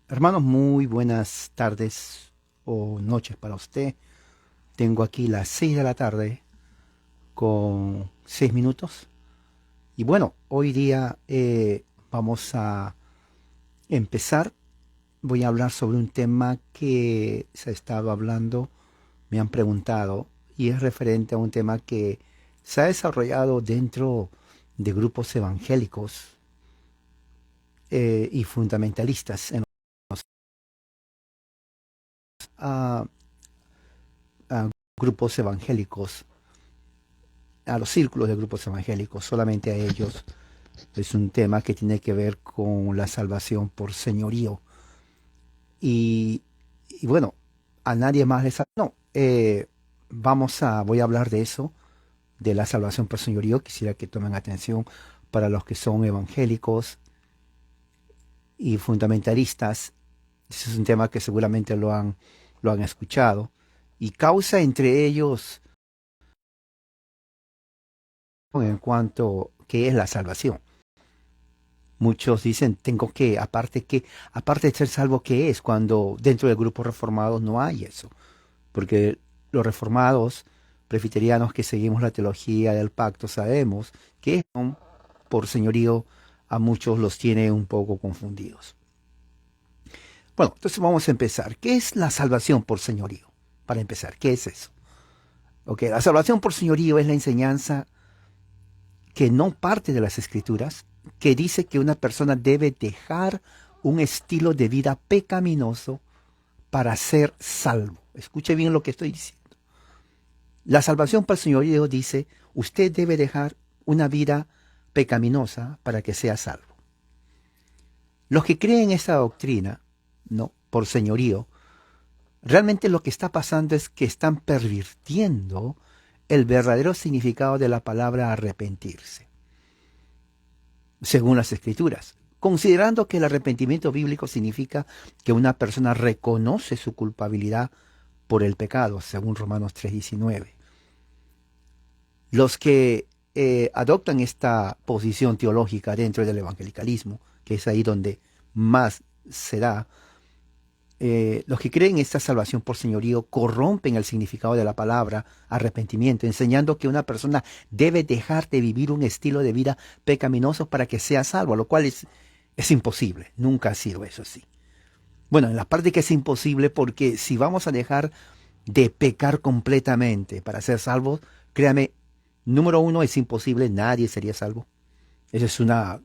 Hermanos, muy buenas tardes o noches para usted. Tengo aquí las 6 de la tarde con 6 minutos. Y bueno, hoy día vamos a empezar. Voy a hablar sobre un tema que se ha estado hablando, me han preguntado, y es referente a un tema que se ha desarrollado dentro de grupos evangélicos y fundamentalistas en los a- a grupos evangélicos, a los círculos de grupos evangélicos, solamente a ellos. Es un tema que tiene que ver con la salvación por señorío. Y, y bueno, a nadie más les... No, voy a hablar de eso, de la salvación por señorío. Quisiera que tomen atención para los que son evangélicos y fundamentalistas. Ese es un tema que seguramente lo han escuchado y causa entre ellos en cuanto a qué es la salvación. Muchos dicen, aparte de ser salvo, ¿qué es? Cuando dentro del grupo reformado no hay eso. Porque los reformados, presbiterianos que seguimos la teología del pacto, sabemos que son por señorío a muchos los tiene un poco confundidos. Bueno, entonces vamos a empezar. ¿Qué es la salvación por señorío? Para empezar, ¿qué es eso? Ok, la salvación por señorío es la enseñanza que no parte de las escrituras, que dice que una persona debe dejar un estilo de vida pecaminoso para ser salvo. Escuche bien lo que estoy diciendo. La salvación para el señorío dice, usted debe dejar una vida pecaminosa para que sea salvo. Los que creen esta doctrina, no, por señorío, realmente lo que está pasando es que están pervirtiendo el verdadero significado de la palabra arrepentirse, según las escrituras, considerando que el arrepentimiento bíblico significa que una persona reconoce su culpabilidad por el pecado, según Romanos 3:19. Los que adoptan esta posición teológica dentro del evangelicalismo, que es ahí donde más se da, los que creen esta salvación por señorío corrompen el significado de la palabra arrepentimiento, enseñando que una persona debe dejar de vivir un estilo de vida pecaminoso para que sea salvo, lo cual es imposible, nunca ha sido eso así. Bueno, en la parte que es imposible, porque si vamos a dejar de pecar completamente para ser salvos, créame, número uno, es imposible, nadie sería salvo. Esa es una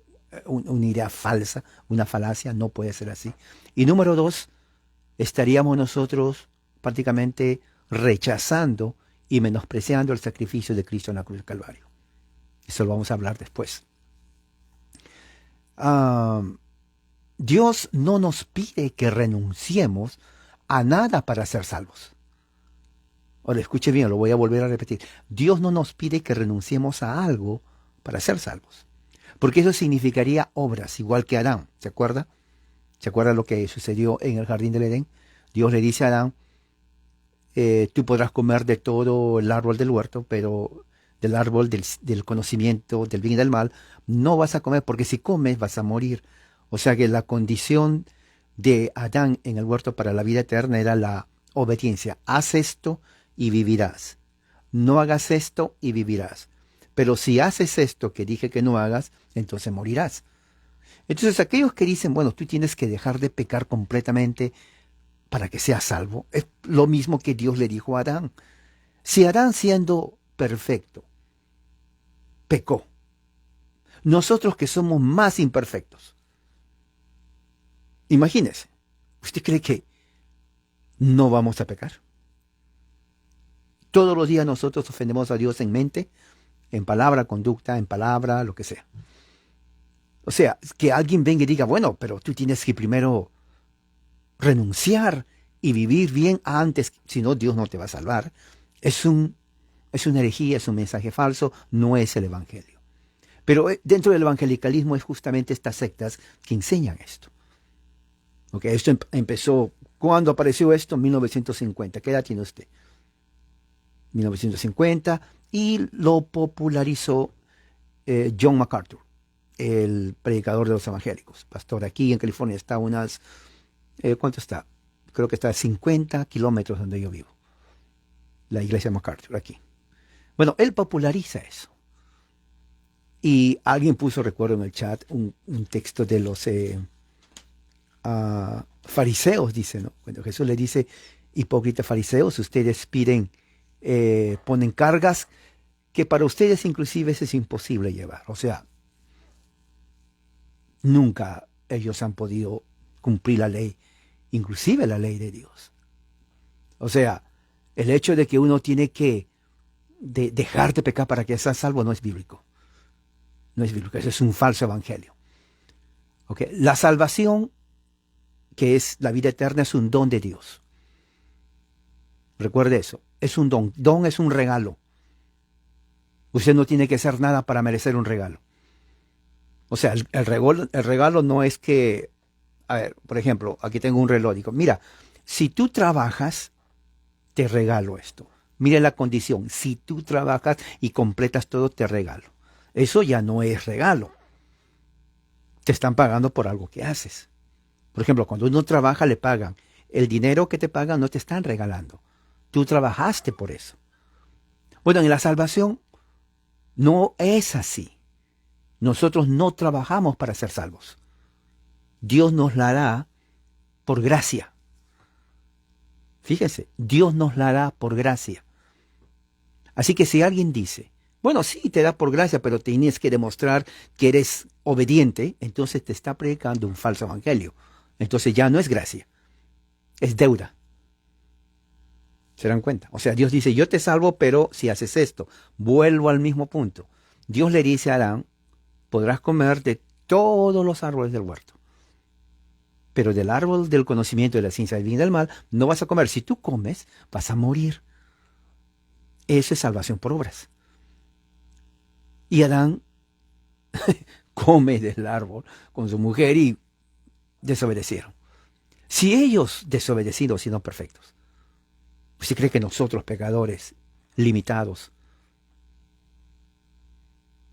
idea falsa, una falacia, no puede ser así. Y número dos, estaríamos nosotros prácticamente rechazando y menospreciando el sacrificio de Cristo en la cruz del Calvario. Eso lo vamos a hablar después. Ah, Dios no nos pide que renunciemos a nada para ser salvos. Ahora, escuche bien, lo voy a volver a repetir. Dios no nos pide que renunciemos a algo para ser salvos. Porque eso significaría obras, igual que Adán. ¿Se acuerda? ¿Se acuerda lo que sucedió en el jardín del Edén? Dios le dice a Adán, tú podrás comer de todo el árbol del huerto, pero del árbol del conocimiento del bien y del mal, no vas a comer porque si comes vas a morir. O sea que la condición de Adán en el huerto para la vida eterna era la obediencia. Haz esto y vivirás. No hagas esto y vivirás. Pero si haces esto que dije que no hagas, entonces morirás. Entonces aquellos que dicen, bueno, tú tienes que dejar de pecar completamente para que seas salvo, es lo mismo que Dios le dijo a Adán. Si Adán siendo perfecto pecó, nosotros que somos más imperfectos, imagínese, ¿usted cree que no vamos a pecar? Todos los días nosotros ofendemos a Dios en mente, en palabra, conducta, en palabra, lo que sea. O sea, que alguien venga y diga, bueno, pero tú tienes que primero renunciar y vivir bien antes, si no, Dios no te va a salvar. Es es una herejía, es un mensaje falso, no es el Evangelio. Pero dentro del evangelicalismo es justamente estas sectas que enseñan esto. Okay, esto empezó, ¿cuándo apareció esto? En 1950. ¿Qué edad tiene usted? 1950. Y lo popularizó John MacArthur, el predicador de los evangélicos. Pastor, aquí en California está ¿Cuánto está? Creo que está a 50 kilómetros donde yo vivo. La iglesia MacArthur, aquí. Bueno, él populariza eso. Y alguien puso, recuerdo en el chat, un texto de los fariseos, dice, ¿no? Cuando Jesús le dice, hipócritas fariseos, ustedes ponen cargas que para ustedes inclusive es imposible llevar. O sea, nunca ellos han podido cumplir la ley, inclusive la ley de Dios. O sea, el hecho de que uno tiene que dejar de pecar para que sea salvo no es bíblico. No es bíblico, eso es un falso evangelio. ¿Okay? La salvación, que es la vida eterna, es un don de Dios. Recuerde eso, es un don. Don es un regalo. Usted no tiene que hacer nada para merecer un regalo. O sea, el regalo no es que, a ver, por ejemplo, aquí tengo un reloj. Digo, mira, si tú trabajas, te regalo esto. Mire la condición, si tú trabajas y completas todo, te regalo. Eso ya no es regalo. Te están pagando por algo que haces. Por ejemplo, cuando uno trabaja, le pagan. El dinero que te pagan no te están regalando. Tú trabajaste por eso. Bueno, en la salvación no es así. Nosotros no trabajamos para ser salvos. Dios nos la da por gracia. Fíjense, Dios nos la da por gracia. Así que si alguien dice, bueno, sí, te da por gracia, pero tienes que demostrar que eres obediente, entonces te está predicando un falso evangelio. Entonces ya no es gracia, es deuda. ¿Se dan cuenta? O sea, Dios dice, yo te salvo, pero si haces esto, vuelvo al mismo punto. Dios le dice a Adán, podrás comer de todos los árboles del huerto, pero del árbol del conocimiento de la ciencia del bien y del mal no vas a comer. Si tú comes, vas a morir. Eso es salvación por obras. Y Adán come del árbol con su mujer y desobedecieron. Si ellos desobedecidos y no perfectos, ¿usted cree que nosotros, pecadores, limitados,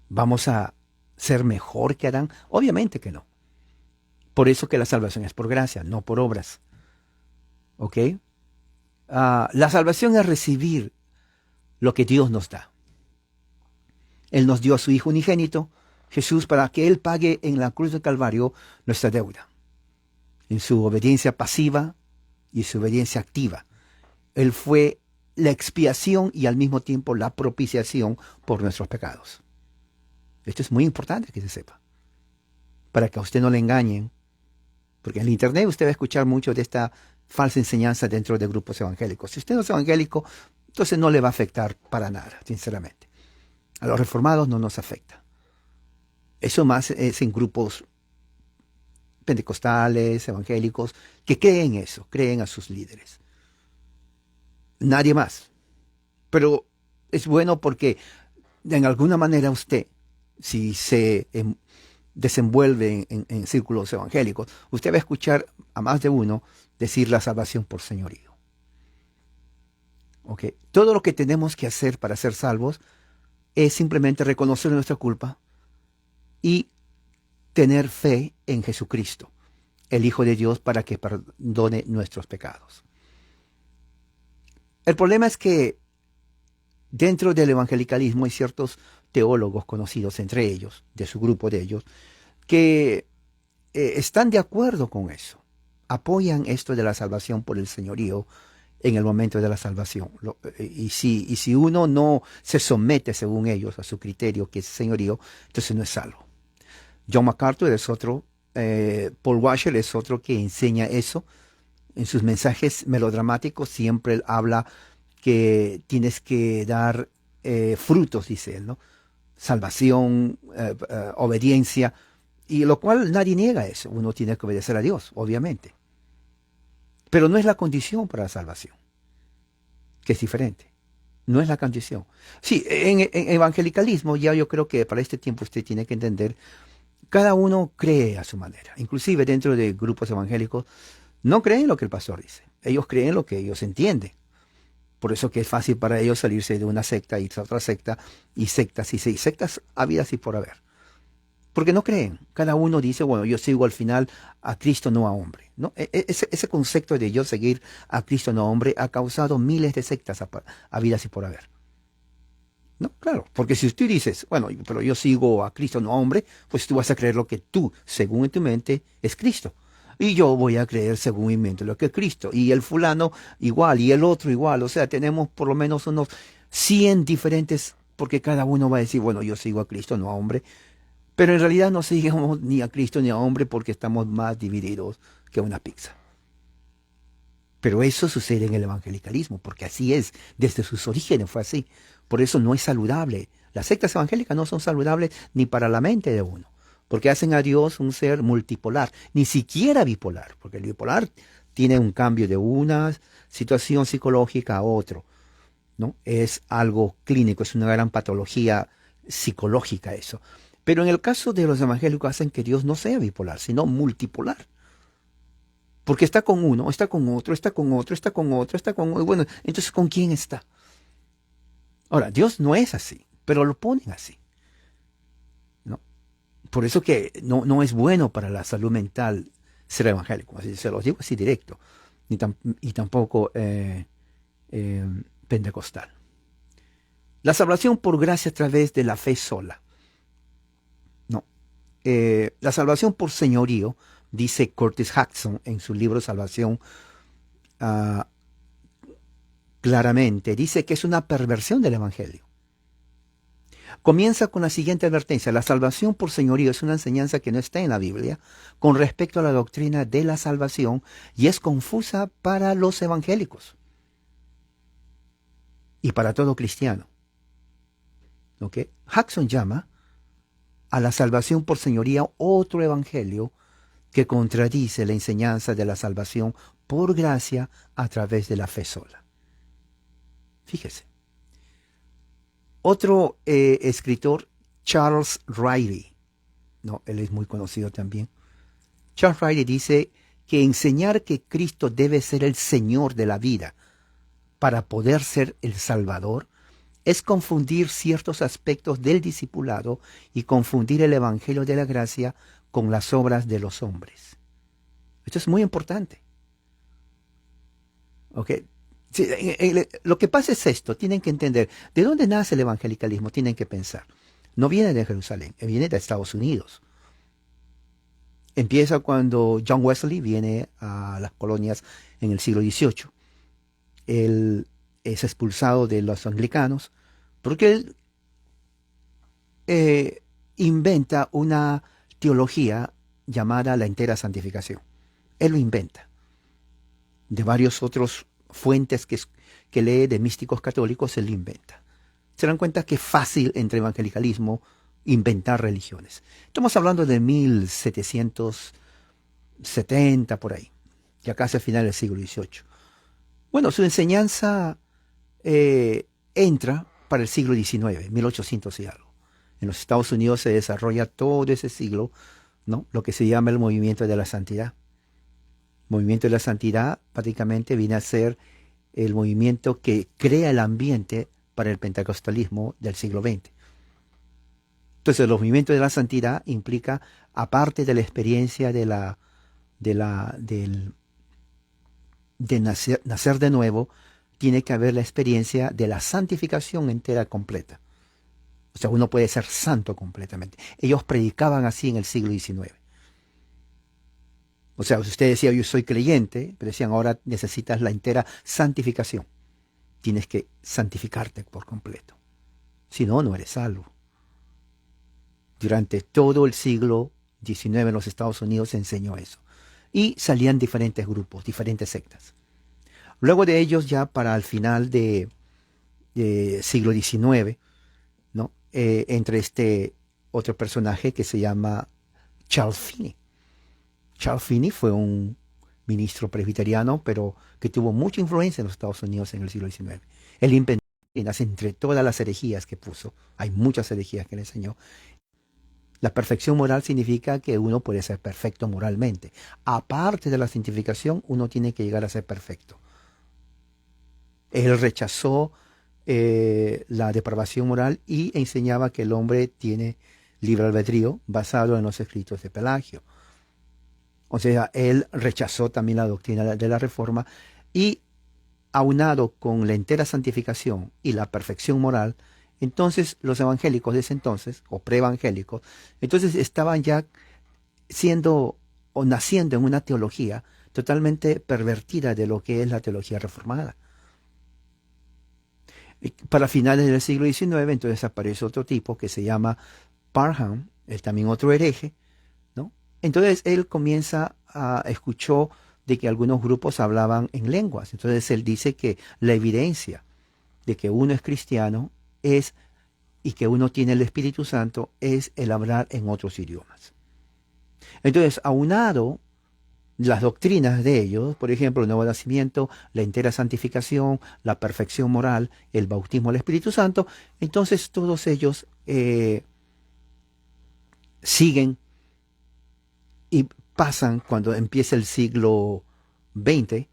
vamos a ser mejor que Adán? Obviamente que no. Por eso que la salvación es por gracia, no por obras. ¿Ok? La salvación es recibir lo que Dios nos da. Él nos dio a su Hijo unigénito, Jesús, para que Él pague en la cruz del Calvario nuestra deuda. En su obediencia pasiva y su obediencia activa. Él fue la expiación y al mismo tiempo la propiciación por nuestros pecados. Esto es muy importante que se sepa. Para que a usted no le engañen. Porque en el internet usted va a escuchar mucho de esta falsa enseñanza dentro de grupos evangélicos. Si usted no es evangélico, entonces no le va a afectar para nada, sinceramente. A los reformados no nos afecta. Eso más es en grupos pentecostales, evangélicos, que creen eso, creen a sus líderes. Nadie más. Pero es bueno porque de alguna manera usted, si se desenvuelve en círculos evangélicos, usted va a escuchar a más de uno decir la salvación por señorío. ¿Okay? Todo lo que tenemos que hacer para ser salvos es simplemente reconocer nuestra culpa y tener fe en Jesucristo, el Hijo de Dios, para que perdone nuestros pecados. El problema es que dentro del evangelicalismo hay ciertos teólogos conocidos entre ellos, de su grupo de ellos, que están de acuerdo con eso, apoyan esto de la salvación por el señorío en el momento de la salvación. Y si uno no se somete, según ellos, a su criterio, que es señorío, entonces no es salvo. John MacArthur es otro, Paul Washer es otro que enseña eso. En sus mensajes melodramáticos siempre él habla que tienes que dar frutos, dice él, ¿no? Salvación, obediencia, y lo cual nadie niega eso. Uno tiene que obedecer a Dios, obviamente. Pero no es la condición para la salvación, que es diferente. No es la condición. Sí, en evangelicalismo ya yo creo que para este tiempo usted tiene que entender, cada uno cree a su manera. Inclusive dentro de grupos evangélicos no creen lo que el pastor dice. Ellos creen lo que ellos entienden. Por eso que es fácil para ellos salirse de una secta, irse a otra secta, y sectas habidas y por haber. Porque no creen. Cada uno dice, bueno, yo sigo al final a Cristo, no a hombre. ¿No? Ese concepto de yo seguir a Cristo, no a hombre, ha causado miles de sectas a vidas y por haber. No, claro, porque si tú dices, bueno, pero yo sigo a Cristo, no a hombre, pues tú vas a creer lo que tú, según en tu mente, es Cristo. Y yo voy a creer según mi mente lo que es Cristo. Y el fulano igual, y el otro igual. O sea, tenemos por lo menos unos 100 diferentes, porque cada uno va a decir, bueno, yo sigo a Cristo, no a hombre. Pero en realidad no seguimos ni a Cristo ni a hombre porque estamos más divididos que una pizza. Pero eso sucede en el evangelicalismo, porque así es, desde sus orígenes fue así. Por eso no es saludable. Las sectas evangélicas no son saludables ni para la mente de uno, porque hacen a Dios un ser multipolar, ni siquiera bipolar, porque el bipolar tiene un cambio de una situación psicológica a otro, ¿no? Es algo clínico, es una gran patología psicológica eso. Pero en el caso de los evangélicos hacen que Dios no sea bipolar, sino multipolar. Porque está con uno, está con otro, está con otro, está con otro, está con otro. Bueno, entonces ¿con quién está? Ahora, Dios no es así, pero lo ponen así, ¿no? Por eso que no es bueno para la salud mental ser evangélico. Así se los digo así directo. Y tampoco eh, pentecostal. La salvación por gracia a través de la fe sola. No. La salvación por señorío, dice Curtis Jackson en su libro Salvación, uh, claramente, dice que es una perversión del Evangelio. Comienza con la siguiente advertencia. La salvación por señorío es una enseñanza que no está en la Biblia con respecto a la doctrina de la salvación y es confusa para los evangélicos y para todo cristiano. ¿Ok? Jackson llama a la salvación por señoría otro evangelio que contradice la enseñanza de la salvación por gracia a través de la fe sola. Fíjese. Otro escritor, Charles Riley, no, él es muy conocido también. Charles Riley dice que enseñar que Cristo debe ser el Señor de la vida para poder ser el Salvador es confundir ciertos aspectos del discipulado y confundir el Evangelio de la gracia con las obras de los hombres. Esto es muy importante. ¿Ok? Sí, lo que pasa es esto, tienen que entender, ¿de dónde nace el evangelicalismo? Tienen que pensar. No viene de Jerusalén, viene de Estados Unidos. Empieza cuando John Wesley viene a las colonias en el siglo XVIII. Él es expulsado de los anglicanos porque él inventa una teología llamada la entera santificación. Él lo inventa. De varios otros fuentes que lee de místicos católicos, él inventa. Se dan cuenta que es fácil entre evangelicalismo inventar religiones. Estamos hablando de 1770 por ahí, ya casi al final del siglo XVIII. Bueno, su enseñanza entra para el siglo XIX, 1800 y algo. En los Estados Unidos se desarrolla todo ese siglo, ¿no? Lo que se llama el movimiento de la santidad. Movimiento de la santidad prácticamente viene a ser el movimiento que crea el ambiente para el pentecostalismo del siglo XX. Entonces, los movimientos de la santidad implica, aparte de la experiencia de nacer de nuevo, tiene que haber la experiencia de la santificación entera completa. O sea, uno puede ser santo completamente. Ellos predicaban así en el siglo XIX. O sea, si usted decía, yo soy creyente, pero decían, ahora necesitas la entera santificación. Tienes que santificarte por completo. Si no, no eres salvo. Durante todo el siglo XIX en los Estados Unidos se enseñó eso. Y salían diferentes grupos, diferentes sectas. Luego de ellos, ya para el final de siglo XIX, ¿no? Entre este otro personaje que se llama Charles Finney. Charles Finney fue un ministro presbiteriano, pero que tuvo mucha influencia en los Estados Unidos en el siglo XIX. Él inventó, entre todas las herejías que puso, hay muchas herejías que le enseñó. La perfección moral significa que uno puede ser perfecto moralmente. Aparte de la santificación, uno tiene que llegar a ser perfecto. Él rechazó la depravación moral y enseñaba que el hombre tiene libre albedrío basado en los escritos de Pelagio. O sea, él rechazó también la doctrina de la Reforma y aunado con la entera santificación y la perfección moral, entonces los evangélicos de ese entonces, o preevangélicos, entonces estaban ya siendo o naciendo en una teología totalmente pervertida de lo que es la teología reformada. Y para finales del siglo XIX, entonces aparece otro tipo que se llama Parham, es también otro hereje, ¿no? Entonces él escuchó de que algunos grupos hablaban en lenguas. Entonces él dice que la evidencia de que uno es cristiano es y que uno tiene el Espíritu Santo es el hablar en otros idiomas. Entonces, aunado las doctrinas de ellos, por ejemplo, el nuevo nacimiento, la entera santificación, la perfección moral, el bautismo del Espíritu Santo, entonces todos ellos siguen y pasan cuando empieza el siglo XX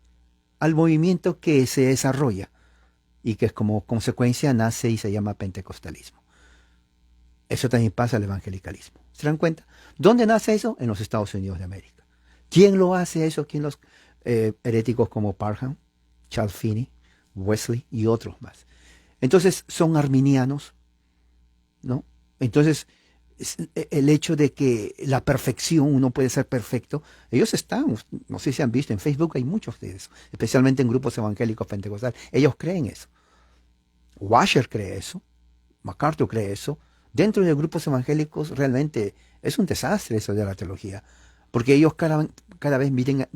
al movimiento que se desarrolla y que como consecuencia nace y se llama pentecostalismo. Eso también pasa al evangelicalismo. ¿Se dan cuenta? ¿Dónde nace eso? En los Estados Unidos de América. ¿Quién lo hace eso? ¿Quién los heréticos como Parham, Charles Finney, Wesley y otros más? Entonces son arminianos, ¿no? Entonces el hecho de que la perfección, uno puede ser perfecto, ellos están, no sé si han visto, en Facebook hay muchos de eso, especialmente en grupos evangélicos pentecostales, ellos creen eso. Washer cree eso, MacArthur cree eso. Dentro de grupos evangélicos realmente es un desastre eso de la teología, porque ellos cada vez vienen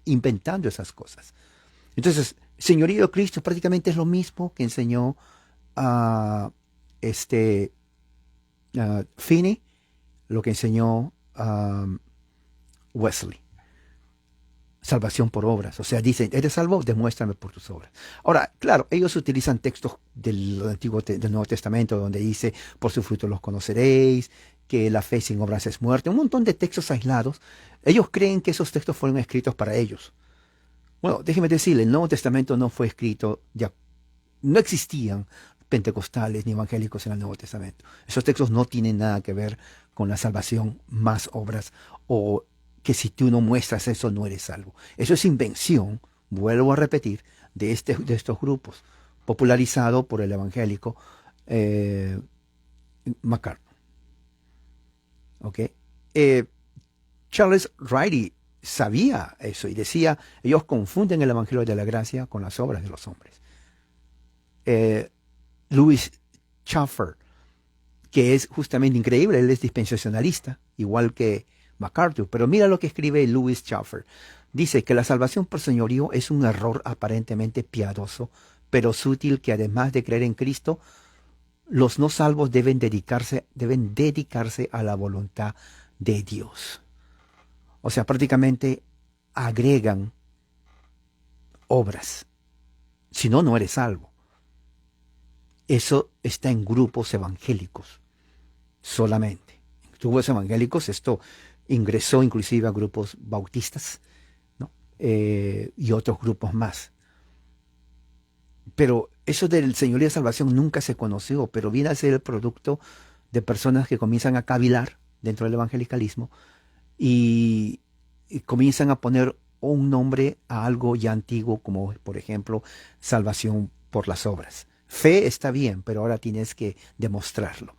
inventando esas cosas. Entonces, señorío de Cristo prácticamente es lo mismo que enseñó a Finney, lo que enseñó Wesley. Salvación por obras. O sea, dicen, ¿eres salvo? Demuéstrame por tus obras. Ahora, claro, ellos utilizan textos del Nuevo Testamento donde dice, por su fruto los conoceréis, que la fe sin obras es muerte. Un montón de textos aislados. Ellos creen que esos textos fueron escritos para ellos. Bueno, déjeme decirle, el Nuevo Testamento no fue escrito, ya no existían pentecostales ni evangélicos en el Nuevo Testamento. Esos textos no tienen nada que ver con la salvación más obras o que si tú no muestras eso no eres salvo. Eso es invención, vuelvo a repetir, de estos grupos, popularizado por el evangélico MacArthur. ¿Okay? Charles Riley sabía eso y decía, ellos confunden el evangelio de la gracia con las obras de los hombres. Louis Chafer, que es justamente increíble, él es dispensacionalista, igual que MacArthur, pero mira lo que escribe Louis Chafer. Dice que la salvación por señorío es un error aparentemente piadoso, pero sutil, que además de creer en Cristo, los no salvos deben dedicarse a la voluntad de Dios. O sea, prácticamente agregan obras. Si no, no eres salvo. Eso está en grupos evangélicos solamente. En grupos evangélicos esto ingresó inclusive a grupos bautistas, ¿no? Y otros grupos más. Pero eso del señorío de salvación nunca se conoció, pero viene a ser el producto de personas que comienzan a cavilar dentro del evangelicalismo y comienzan a poner un nombre a algo ya antiguo, como por ejemplo salvación por las obras. Fe está bien, pero ahora tienes que demostrarlo,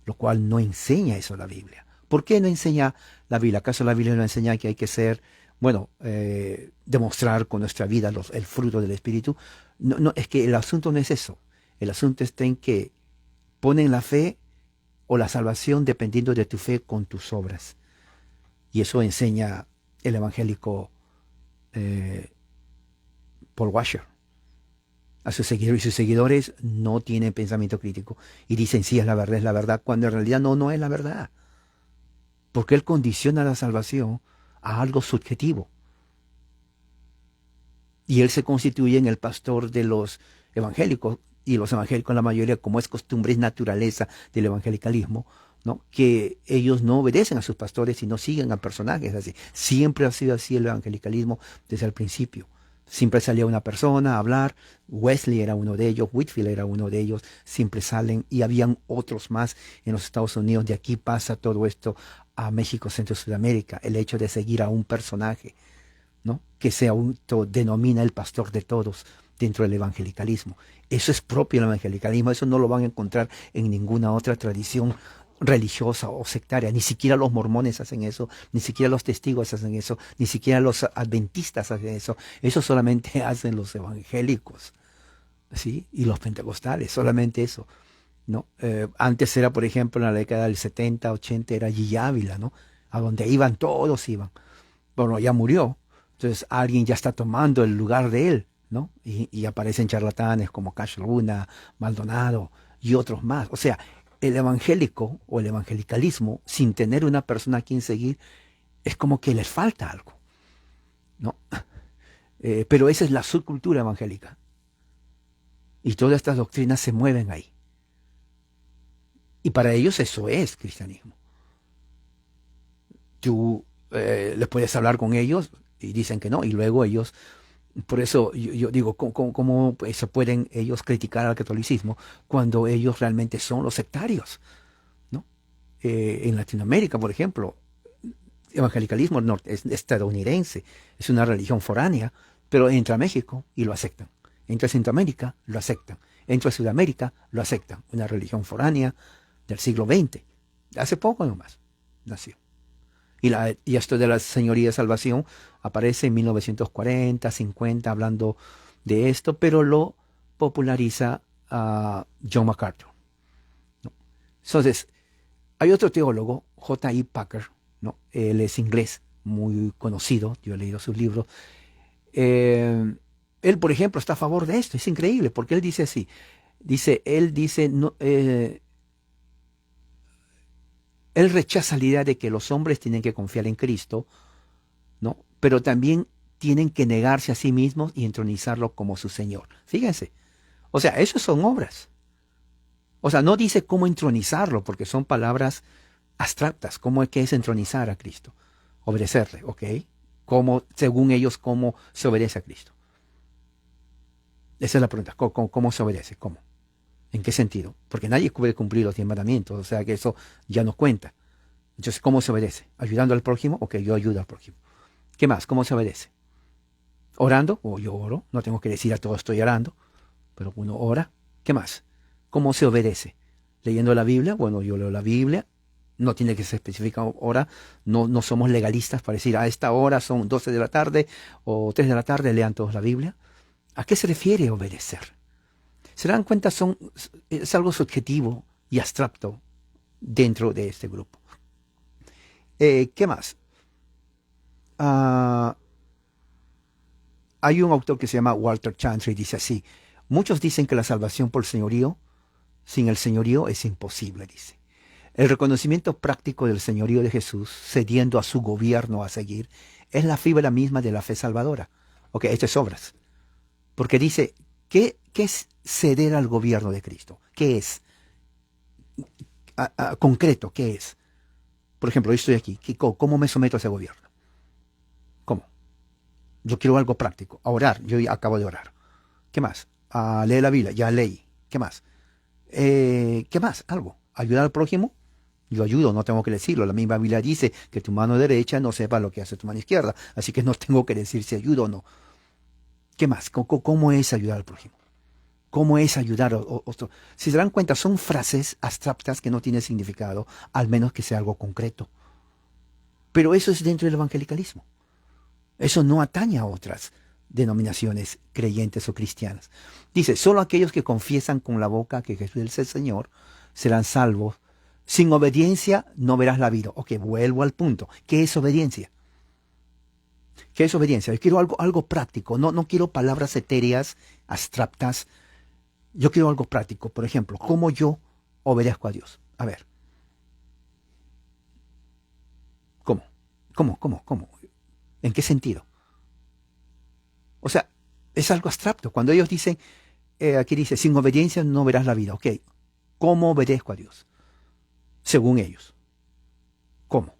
lo cual no enseña eso la Biblia. ¿Por qué no enseña la Biblia? ¿Acaso la Biblia no enseña que hay que ser, demostrar con nuestra vida el fruto del Espíritu? No, no, es que el asunto no es eso. El asunto está en que ponen la fe o la salvación dependiendo de tu fe con tus obras. Y eso enseña el evangélico Paul Washer. A sus seguidores, y sus seguidores no tienen pensamiento crítico y dicen sí, es la verdad, cuando en realidad no es la verdad. Porque él condiciona la salvación a algo subjetivo. Y él se constituye en el pastor de los evangélicos, y los evangélicos, la mayoría, como es costumbre, es naturaleza del evangelicalismo, ¿no? Que ellos no obedecen a sus pastores, sino siguen a personajes así. Siempre ha sido así el evangelicalismo desde el principio. Siempre salía una persona a hablar. Wesley era uno de ellos, Whitefield era uno de ellos. Siempre salen y habían otros más en los Estados Unidos. De aquí pasa todo esto a México, Centro, Sudamérica. El hecho de seguir a un personaje, ¿no? Que se autodenomina el pastor de todos dentro del evangelicalismo. Eso es propio del evangelicalismo. Eso no lo van a encontrar en ninguna otra tradición religiosa o sectaria. Ni siquiera los mormones hacen eso, ni siquiera los testigos hacen eso, ni siquiera los adventistas hacen eso. Eso solamente hacen los evangélicos, ¿sí? Y los pentecostales, solamente eso, ¿no? Antes era, por ejemplo, en la década del 70, 80, era Gigi Ávila, ¿no? A donde iban, todos iban. Bueno, ya murió, entonces alguien ya está tomando el lugar de él, ¿no? Y aparecen charlatanes como Cash Luna, Maldonado y otros más. O sea, el evangélico o el evangelicalismo, sin tener una persona a quien seguir, es como que les falta algo, ¿no? Pero esa es la subcultura evangélica. Y todas estas doctrinas se mueven ahí. Y para ellos eso es cristianismo. Tú les puedes hablar con ellos y dicen que no, y luego ellos, por eso yo digo, ¿cómo se pueden ellos criticar al catolicismo cuando ellos realmente son los sectarios, ¿no? En Latinoamérica, por ejemplo, evangelicalismo es estadounidense, es una religión foránea, pero entra a México y lo aceptan. Entra a Centroamérica, lo aceptan. Entra a Sudamérica, lo aceptan. Una religión foránea del siglo XX. Hace poco nomás nació. Y esto de la señoría de salvación aparece en 1940, 50, hablando de esto, pero lo populariza John MacArthur, ¿no? Entonces, hay otro teólogo, J.I. Packer, ¿no? Él es inglés, muy conocido, yo he leído sus libros. Él, por ejemplo, está a favor de esto, es increíble, porque él dice así, él dice, no, él rechaza la idea de que los hombres tienen que confiar en Cristo, ¿no? Pero también tienen que negarse a sí mismos y entronizarlo como su Señor. Fíjense, o sea, eso son obras. O sea, no dice cómo entronizarlo, porque son palabras abstractas. ¿Cómo es que es entronizar a Cristo? Obedecerle, ¿ok? ¿Cómo, según ellos, cómo se obedece a Cristo? Esa es la pregunta. ¿Cómo se obedece? ¿Cómo? ¿En qué sentido? Porque nadie puede cumplir los 10 mandamientos, o sea que eso ya no cuenta. Entonces, ¿cómo se obedece? ¿Ayudando al prójimo? Ok, yo ayudo al prójimo. ¿Qué más? ¿Cómo se obedece? ¿Orando? O yo oro. No tengo que decir a todos estoy orando, pero uno ora. ¿Qué más? ¿Cómo se obedece? ¿Leyendo la Biblia? Bueno, yo leo la Biblia. No tiene que ser específica hora. No somos legalistas para decir a esta hora son 12 de la tarde o 3 de la tarde, lean todos la Biblia. ¿A qué se refiere obedecer? Se dan cuenta, es algo subjetivo y abstracto dentro de este grupo. ¿Qué más? Ah, hay un autor que se llama Walter Chantry y dice así, muchos dicen que la salvación por señorío, sin el señorío es imposible, dice. El reconocimiento práctico del señorío de Jesús, cediendo a su gobierno a seguir, es la fibra misma de la fe salvadora. Ok, esto es obras. Porque dice, ¿qué es ceder al gobierno de Cristo? ¿Qué es? Concreto, ¿qué es? Por ejemplo, yo estoy aquí. ¿Cómo me someto a ese gobierno? ¿Cómo? Yo quiero algo práctico. A orar. Yo ya acabo de orar. ¿Qué más? A leer la Biblia. Ya leí. ¿Qué más? ¿Qué más? Algo. ¿Ayudar al prójimo? Yo ayudo, no tengo que decirlo. La misma Biblia dice que tu mano derecha no sepa lo que hace tu mano izquierda. Así que no tengo que decir si ayudo o no. ¿Qué más? ¿Cómo es ayudar al prójimo? ¿Cómo es ayudar a otro? Si se dan cuenta, son frases abstractas que no tienen significado, al menos que sea algo concreto. Pero eso es dentro del evangelicalismo. Eso no atañe a otras denominaciones creyentes o cristianas. Dice, solo aquellos que confiesan con la boca que Jesús es el Señor serán salvos. Sin obediencia no verás la vida. Ok, vuelvo al punto. ¿Qué es obediencia? ¿Qué es obediencia? Yo quiero algo práctico. No quiero palabras etéreas, abstractas. Yo quiero algo práctico. Por ejemplo, ¿cómo yo obedezco a Dios? A ver. ¿Cómo? ¿Cómo? ¿En qué sentido? O sea, es algo abstracto. Cuando ellos dicen, aquí dice, sin obediencia no verás la vida. Ok, ¿cómo obedezco a Dios? Según ellos. ¿Cómo?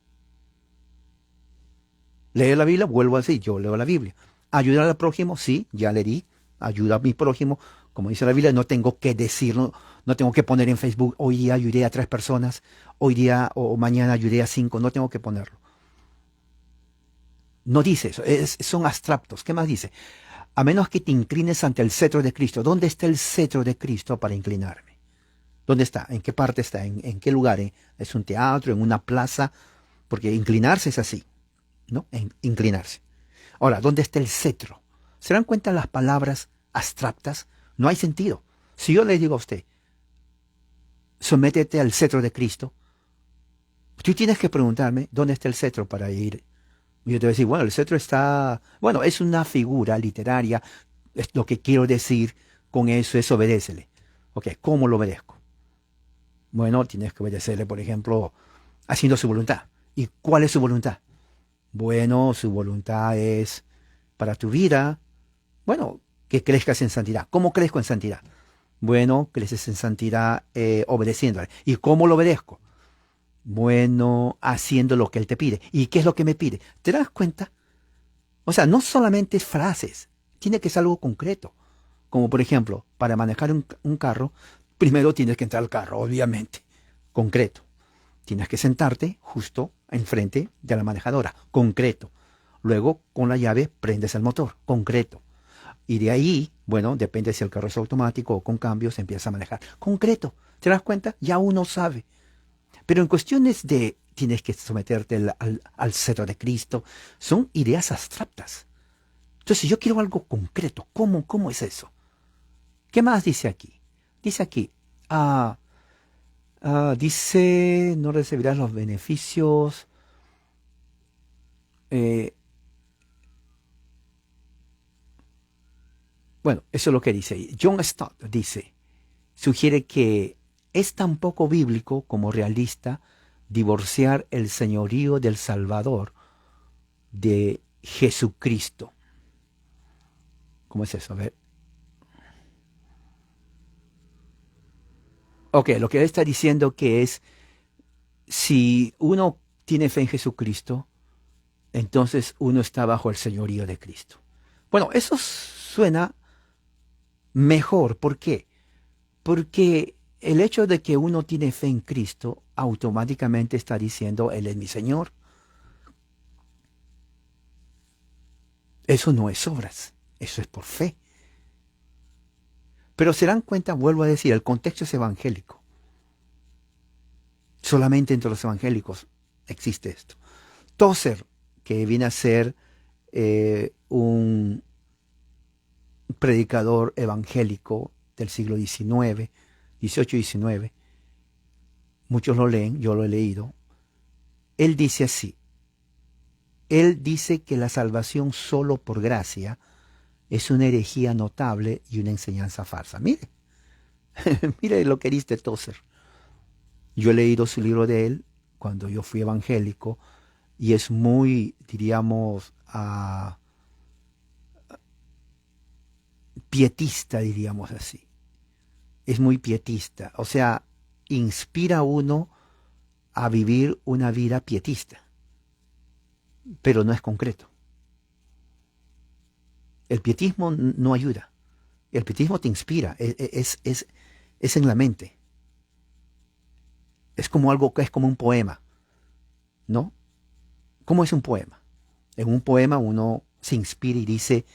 Leo la Biblia, vuelvo a decir, yo leo la Biblia. Ayudar al prójimo, sí, ya le di. Ayuda a mi prójimo. Como dice la Biblia, no tengo que decir, no tengo que poner en Facebook, hoy día ayudé a 3 personas, hoy día o mañana ayudé a 5, no tengo que ponerlo. No dice eso, son abstractos. ¿Qué más dice? A menos que te inclines ante el cetro de Cristo. ¿Dónde está el cetro de Cristo para inclinarme? ¿Dónde está? ¿En qué parte está? ¿En qué lugar? ¿Es un teatro? ¿En una plaza? Porque inclinarse es así, ¿no? Inclinarse. Ahora, ¿dónde está el cetro? ¿Se dan cuenta las palabras abstractas? No hay sentido. Si yo le digo a usted, sométete al cetro de Cristo, tú tienes que preguntarme, ¿dónde está el cetro para ir? Y yo te voy a decir, bueno, el cetro está, bueno, es una figura literaria, es lo que quiero decir con eso es obedécele. Ok, ¿cómo lo obedezco? Bueno, tienes que obedecerle, por ejemplo, haciendo su voluntad. ¿Y cuál es su voluntad? Bueno, su voluntad es para tu vida, bueno, que crezcas en santidad. ¿Cómo crezco en santidad? Bueno, creces en santidad obedeciéndole. ¿Y cómo lo obedezco? Bueno, haciendo lo que Él te pide. ¿Y qué es lo que me pide? ¿Te das cuenta? O sea, no solamente es frases, tiene que ser algo concreto. Como por ejemplo, para manejar un carro, primero tienes que entrar al carro, obviamente. Concreto. Tienes que sentarte justo enfrente de la manejadora. Concreto. Luego, con la llave, prendes el motor. Concreto. Y de ahí, bueno, depende si el carro es automático o con cambios, empieza a manejar. Concreto. ¿Te das cuenta? Ya uno sabe. Pero en cuestiones de tienes que someterte al cetro de Cristo, son ideas abstractas. Entonces yo quiero algo concreto. ¿Cómo es eso? ¿Qué más dice aquí? Dice aquí, dice, no recibirás los beneficios. eh, bueno, eso es lo que dice. John Stott dice, sugiere que es tan poco bíblico como realista divorciar el señorío del Salvador de Jesucristo. ¿Cómo es eso? A ver. Ok, lo que él está diciendo que es, si uno tiene fe en Jesucristo, entonces uno está bajo el señorío de Cristo. Bueno, eso suena mejor. ¿Por qué? Porque el hecho de que uno tiene fe en Cristo automáticamente está diciendo, Él es mi Señor. Eso no es obras, eso es por fe. Pero se dan cuenta, vuelvo a decir, el contexto es evangélico. Solamente entre los evangélicos existe esto. Tozer, que viene a ser un predicador evangélico del siglo XIX, XVIII y XIX, muchos lo leen, yo lo he leído, él dice así, él dice que la salvación solo por gracia es una herejía notable y una enseñanza falsa. Mire, mire lo que dice Tozer. Yo he leído su libro de él cuando yo fui evangélico y es muy, diríamos, pietista, diríamos así. Es muy pietista. O sea, inspira a uno a vivir una vida pietista, pero no es concreto. El pietismo no ayuda. El pietismo te inspira, es en la mente. Es como algo que es como un poema, ¿no? ¿Cómo es un poema? En un poema uno se inspira y dice,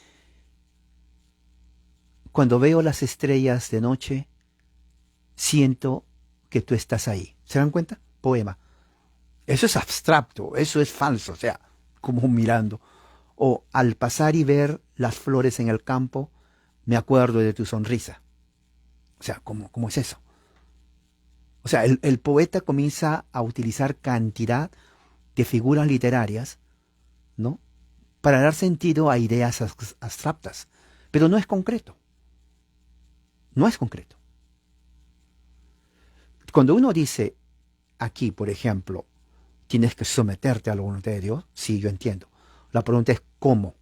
cuando veo las estrellas de noche, siento que tú estás ahí. ¿Se dan cuenta? Poema. Eso es abstracto, eso es falso, o sea, como mirando. O al pasar y ver las flores en el campo, me acuerdo de tu sonrisa. O sea, ¿cómo es eso? O sea, el poeta comienza a utilizar cantidad de figuras literarias, ¿no? Para dar sentido a ideas abstractas. Pero no es concreto. No es concreto. Cuando uno dice aquí, por ejemplo, tienes que someterte a la voluntad de Dios, sí, yo entiendo. La pregunta es ¿cómo?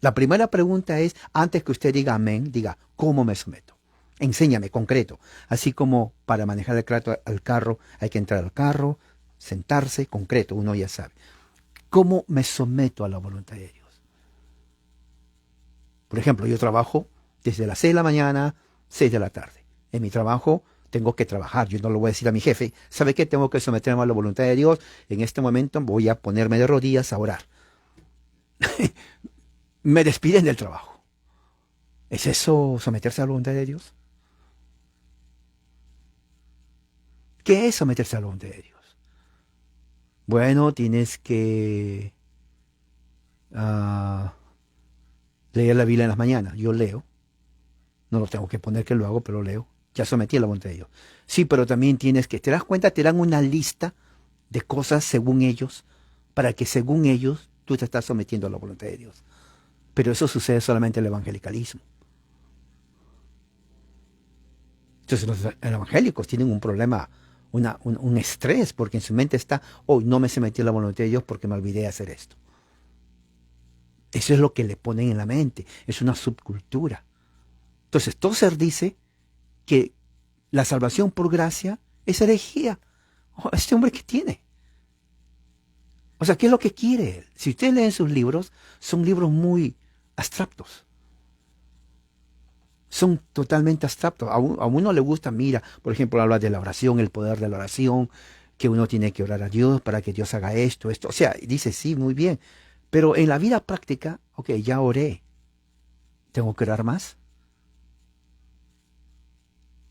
La primera pregunta es, antes que usted diga amén, diga, ¿cómo me someto? Enséñame, concreto. Así como para manejar el carro hay que entrar al carro, sentarse, concreto, uno ya sabe. ¿Cómo me someto a la voluntad de Dios? Por ejemplo, yo trabajo desde las 6 de la mañana, 6 de la tarde. En mi trabajo tengo que trabajar. Yo no le voy a decir a mi jefe, ¿sabe qué? Tengo que someterme a la voluntad de Dios. En este momento voy a ponerme de rodillas a orar. Me despiden del trabajo. ¿Es eso someterse a la voluntad de Dios? ¿Qué es someterse a la voluntad de Dios? Bueno, tienes que ah, leer la Biblia en las mañanas. Yo leo. No lo tengo que poner que lo hago, pero leo. Ya sometí a la voluntad de Dios. Sí, pero también tienes que, ¿te das cuenta? Te dan una lista de cosas según ellos, para que según ellos tú te estás sometiendo a la voluntad de Dios. Pero eso sucede solamente en el evangelicalismo. Entonces los evangélicos tienen un problema, un estrés, porque en su mente está, oh, no me sometí a la voluntad de Dios porque me olvidé de hacer esto. Eso es lo que le ponen en la mente. Es una subcultura. Entonces Tozer dice que la salvación por gracia es herejía. Oh, este hombre, ¿qué tiene? O sea, ¿qué es lo que quiere él? Si ustedes leen sus libros, son libros muy abstractos. Son totalmente abstractos. A uno le gusta, mira, por ejemplo, habla de la oración, el poder de la oración, que uno tiene que orar a Dios para que Dios haga esto, esto. O sea, dice, sí, muy bien. Pero en la vida práctica, ok, ya oré. ¿Tengo que orar más?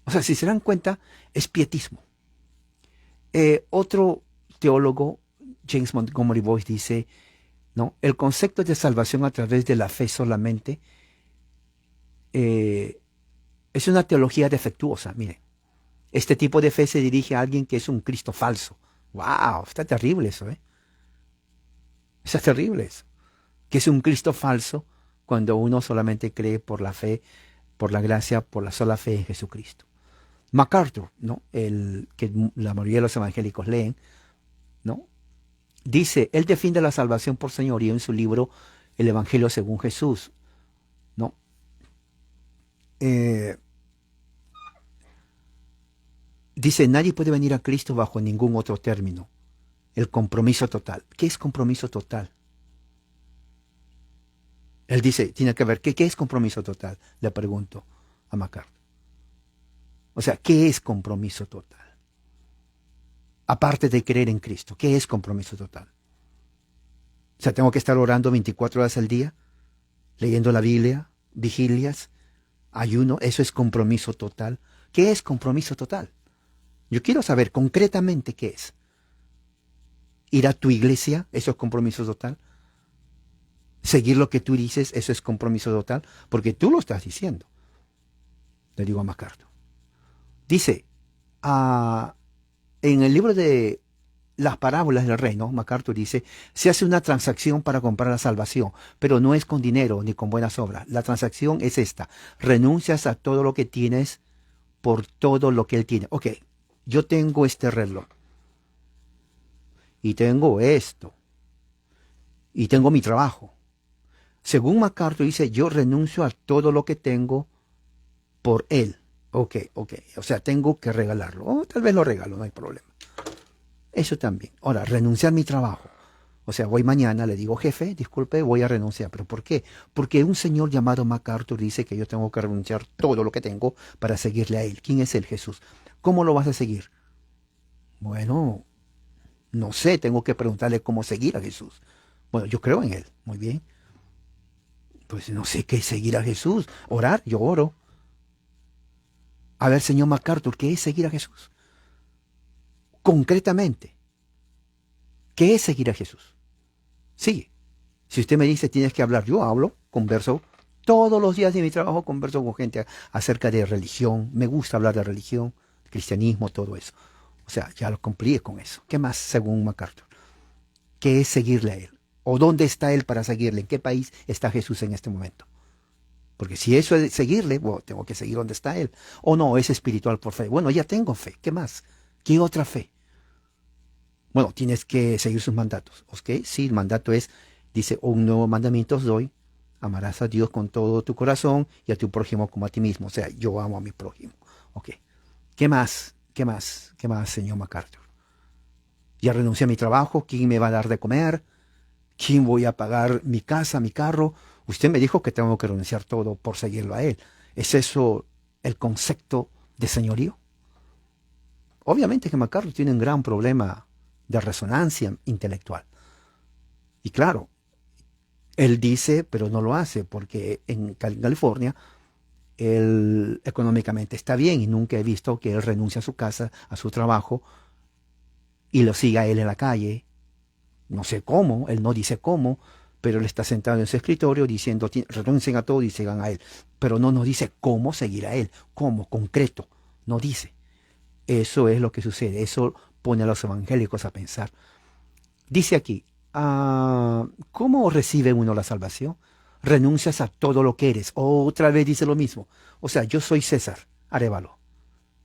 O sea, si se dan cuenta, es pietismo. Otro teólogo, James Montgomery Boyce, dice, ¿no? El concepto de salvación a través de la fe solamente eh, es una teología defectuosa. Miren, este tipo de fe se dirige a alguien que es un Cristo falso. ¡Wow! Está terrible eso, ¿eh? Está terrible eso. Que es un Cristo falso cuando uno solamente cree por la fe, por la gracia, por la sola fe en Jesucristo. MacArthur, ¿no? El que la mayoría de los evangélicos leen, ¿no? Dice, él defiende la salvación por señorío en su libro El Evangelio según Jesús, ¿no? Eh, Dice, nadie puede venir a Cristo bajo ningún otro término. El compromiso total. ¿Qué es compromiso total? Él dice, tiene que ver, ¿qué es compromiso total? Le pregunto a MacArthur. O sea, ¿qué es compromiso total? Aparte de creer en Cristo, ¿qué es compromiso total? O sea, tengo que estar orando 24 horas al día, leyendo la Biblia, vigilias, ayuno, eso es compromiso total. ¿Qué es compromiso total? Yo quiero saber concretamente qué es. Ir a tu iglesia, eso es compromiso total. Seguir lo que tú dices, eso es compromiso total, porque tú lo estás diciendo. Le digo a MacArthur. Dice, en el libro de las parábolas del reino, MacArthur dice, se hace una transacción para comprar la salvación, pero no es con dinero ni con buenas obras. La transacción es esta, renuncias a todo lo que tienes por todo lo que él tiene. Ok, yo tengo este reloj, y tengo esto, y tengo mi trabajo. Según MacArthur dice, yo renuncio a todo lo que tengo por él. Ok, ok. O sea, tengo que regalarlo. O tal vez lo regalo, no hay problema. Eso también. Ahora, renunciar a mi trabajo. O sea, voy mañana, le digo, jefe, disculpe, voy a renunciar. ¿Pero por qué? Porque un señor llamado MacArthur dice que yo tengo que renunciar todo lo que tengo para seguirle a él. ¿Quién es él, Jesús? ¿Cómo lo vas a seguir? Bueno, no sé, tengo que preguntarle cómo seguir a Jesús. Bueno, yo creo en él. Muy bien. Pues no sé qué es seguir a Jesús. Orar, yo oro. A ver, señor MacArthur, ¿qué es seguir a Jesús? Concretamente, ¿qué es seguir a Jesús? Sí, si usted me dice tienes que hablar, yo hablo, converso. Todos los días de mi trabajo converso con gente acerca de religión. Me gusta hablar de religión, cristianismo, todo eso. O sea, ya lo cumplí con eso. ¿Qué más según MacArthur? ¿Qué es seguirle a él? ¿O dónde está él para seguirle? ¿En qué país está Jesús en este momento? Porque si eso es seguirle, bueno, tengo que seguir donde está él. O no, es espiritual por fe. Bueno, ya tengo fe. ¿Qué más? ¿Qué otra fe? Bueno, tienes que seguir sus mandatos. ¿Ok? Sí, el mandato es, dice, un nuevo mandamiento os doy. Amarás a Dios con todo tu corazón y a tu prójimo como a ti mismo. O sea, yo amo a mi prójimo. ¿Ok? ¿Qué más? ¿Qué más? ¿Qué más, señor MacArthur? Ya renuncié a mi trabajo. ¿Quién me va a dar de comer? ¿Quién voy a pagar mi casa, mi carro? Usted me dijo que tengo que renunciar todo por seguirlo a él. ¿Es eso el concepto de señorío? Obviamente que MacArthur tiene un gran problema de resonancia intelectual. Y claro, él dice, pero no lo hace, porque en California él económicamente está bien y nunca he visto que él renuncie a su casa, a su trabajo y lo siga a él en la calle. No sé cómo, él no dice cómo, pero él está sentado en su escritorio diciendo, renuncien a todo y sigan a él. Pero no nos dice cómo seguir a él, cómo, concreto, no dice. Eso es lo que sucede, eso pone a los evangélicos a pensar. Dice aquí, ¿cómo recibe uno la salvación? Renuncias a todo lo que eres. Otra vez dice lo mismo. O sea, yo soy César Arévalo.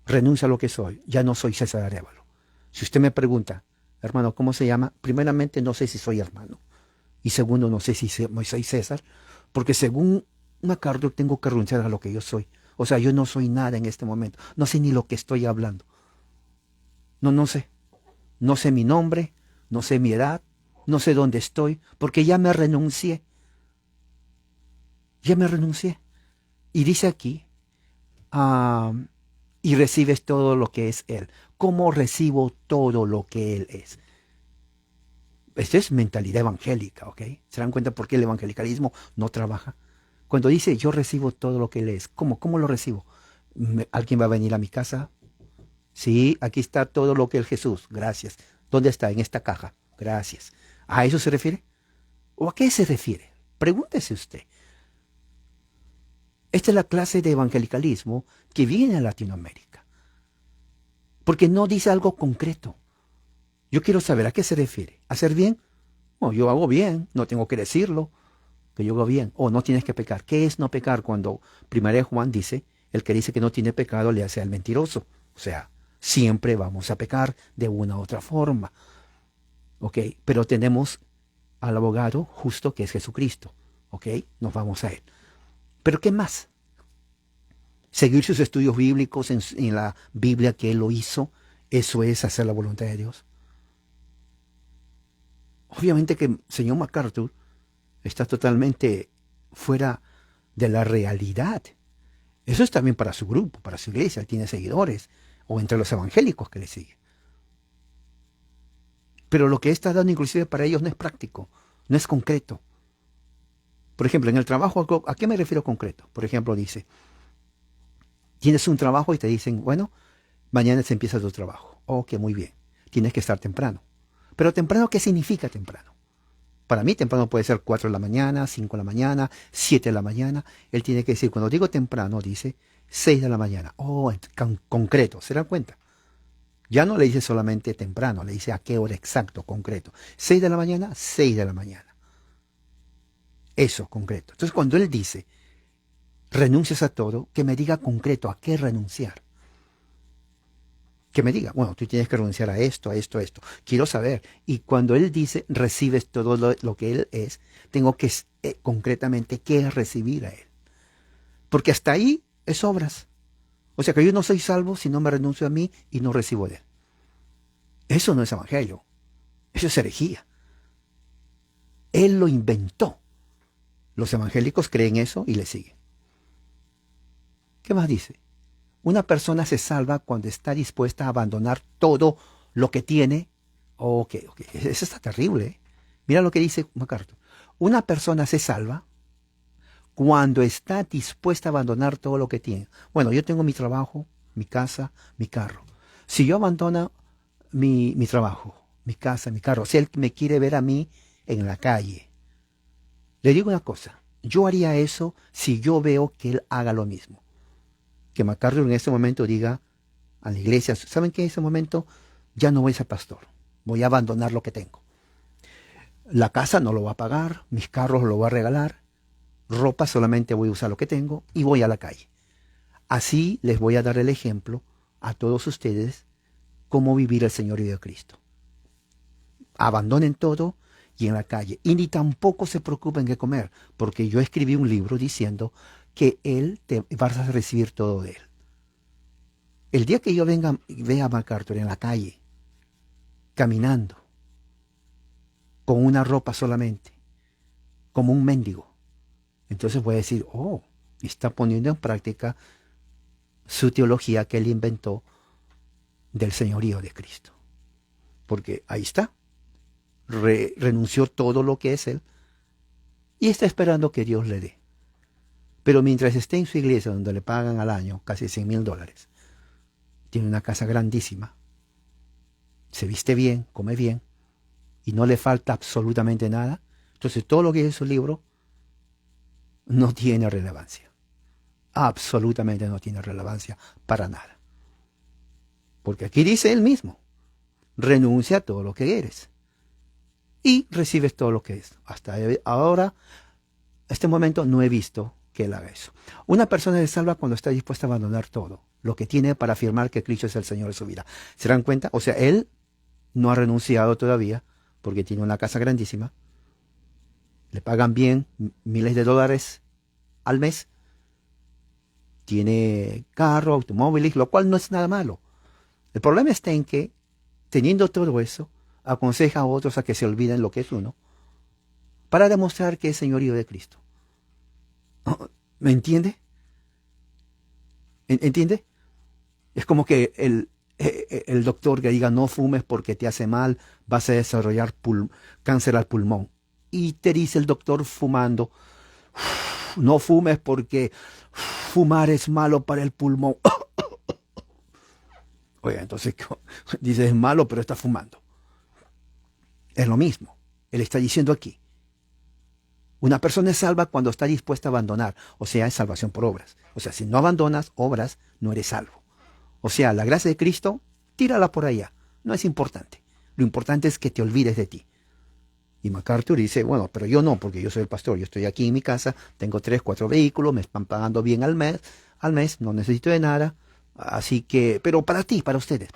Renuncio a lo que soy. Ya no soy César Arévalo. Si usted me pregunta, hermano, ¿cómo se llama? Primeramente, no sé si soy hermano. Y segundo, no sé si soy César. Porque según MacArthur, tengo que renunciar a lo que yo soy. O sea, yo no soy nada en este momento. No sé ni lo que estoy hablando. No sé. No sé mi nombre, no sé mi edad, no sé dónde estoy, porque ya me renuncié. Ya me renuncié. Y dice aquí, ah, y recibes todo lo que es Él. ¿Cómo recibo todo lo que Él es? Esto es mentalidad evangélica, ¿ok? ¿Se dan cuenta por qué el evangelicalismo no trabaja? Cuando dice yo recibo todo lo que Él es, ¿cómo lo recibo? ¿Alguien va a venir a mi casa? Sí, aquí está todo lo que es Jesús. Gracias. ¿Dónde está? En esta caja. Gracias. ¿A eso se refiere? ¿O a qué se refiere? Pregúntese usted. Esta es la clase de evangelicalismo que viene a Latinoamérica. Porque no dice algo concreto. Yo quiero saber a qué se refiere. ¿Hacer bien? Bueno, yo hago bien, no tengo que decirlo, que yo hago bien. O no tienes que pecar. ¿Qué es no pecar cuando 1 Juan dice, el que dice que no tiene pecado le hace al mentiroso? O sea, siempre vamos a pecar de una u otra forma. ¿Ok? Pero tenemos al abogado justo que es Jesucristo. ¿Ok? Nos vamos a él. ¿Pero qué más? Seguir sus estudios bíblicos en la Biblia que él lo hizo, eso es hacer la voluntad de Dios. Obviamente que el señor MacArthur está totalmente fuera de la realidad. Eso es también para su grupo, para su iglesia, él tiene seguidores, o entre los evangélicos que le siguen. Pero lo que está dando inclusive para ellos no es práctico, no es concreto. Por ejemplo, en el trabajo, ¿a qué me refiero concreto? Por ejemplo, dice, tienes un trabajo y te dicen, bueno, mañana se empieza tu trabajo. Ok, muy bien. Tienes que estar temprano. Pero temprano, ¿qué significa temprano? Para mí temprano puede ser 4 de la mañana, 5 de la mañana, 7 de la mañana. Él tiene que decir, cuando digo temprano, dice 6 de la mañana. Oh, concreto, ¿se dan cuenta? Ya no le dice solamente temprano, le dice a qué hora exacto, concreto. 6 de la mañana, 6 de la mañana. Eso, concreto. Entonces cuando él dice, renuncias a todo, que me diga concreto a qué renunciar. Que me diga, bueno, tú tienes que renunciar a esto, a esto, a esto. Quiero saber. Y cuando él dice, recibes todo lo que él es, tengo que concretamente qué es recibir a él. Porque hasta ahí es obras. O sea que yo no soy salvo si no me renuncio a mí y no recibo de él. Eso no es evangelio. Eso es herejía. Él lo inventó. Los evangélicos creen eso y le siguen. ¿Qué más dice? Una persona se salva cuando está dispuesta a abandonar todo lo que tiene. Ok. Eso está terrible, ¿eh? Mira lo que dice MacArthur. Una persona se salva cuando está dispuesta a abandonar todo lo que tiene. Bueno, yo tengo mi trabajo, mi casa, mi carro. Si yo abandono mi trabajo, mi casa, mi carro, si él me quiere ver a mí en la calle, le digo una cosa, yo haría eso si yo veo que él haga lo mismo. Que MacArthur en ese momento diga a la iglesia, ¿saben qué? En ese momento ya no voy a ser pastor, voy a abandonar lo que tengo. La casa no lo voy a pagar, mis carros lo voy a regalar, ropa solamente voy a usar lo que tengo y voy a la calle. Así les voy a dar el ejemplo a todos ustedes cómo vivir el señorío de Cristo. Abandonen todo y en la calle. Y ni tampoco se preocupen de comer, porque yo escribí un libro diciendo que Él te vas a recibir todo de Él. El día que yo vea a MacArthur en la calle, caminando, con una ropa solamente, como un mendigo. Entonces voy a decir, oh, está poniendo en práctica su teología que él inventó del señorío de Cristo. Porque ahí está, renunció todo lo que es él y está esperando que Dios le dé. Pero mientras esté en su iglesia, donde le pagan al año casi $100,000, tiene una casa grandísima, se viste bien, come bien, y no le falta absolutamente nada, entonces todo lo que dice su libro no tiene relevancia. Absolutamente no tiene relevancia para nada. Porque aquí dice él mismo, renuncia a todo lo que eres y recibes todo lo que es. Hasta ahora, este momento, no he visto que él haga eso. Una persona es salva cuando está dispuesta a abandonar todo lo que tiene para afirmar que Cristo es el Señor de su vida. ¿Se dan cuenta? O sea, él no ha renunciado todavía porque tiene una casa grandísima, le pagan bien, miles de dólares al mes, tiene carro, automóviles, lo cual no es nada malo. El problema está en que, teniendo todo eso, aconseja a otros a que se olviden lo que es uno, para demostrar que es señorío de Cristo. ¿Me entiende? ¿Entiende? Es como que el doctor que diga no fumes porque te hace mal, vas a desarrollar cáncer al pulmón. Y te dice el doctor fumando, no fumes porque fumar es malo para el pulmón. Oye, entonces dice es malo pero está fumando. Es lo mismo. Él está diciendo aquí, una persona es salva cuando está dispuesta a abandonar, o sea, es salvación por obras. O sea, si no abandonas obras, no eres salvo. O sea, la gracia de Cristo, tírala por allá. No es importante. Lo importante es que te olvides de ti. Y MacArthur dice, bueno, pero yo no, porque yo soy el pastor. Yo estoy aquí en mi casa, tengo 3, 4 vehículos, me están pagando bien al mes, no necesito de nada. Así que, pero para ti, para ustedes,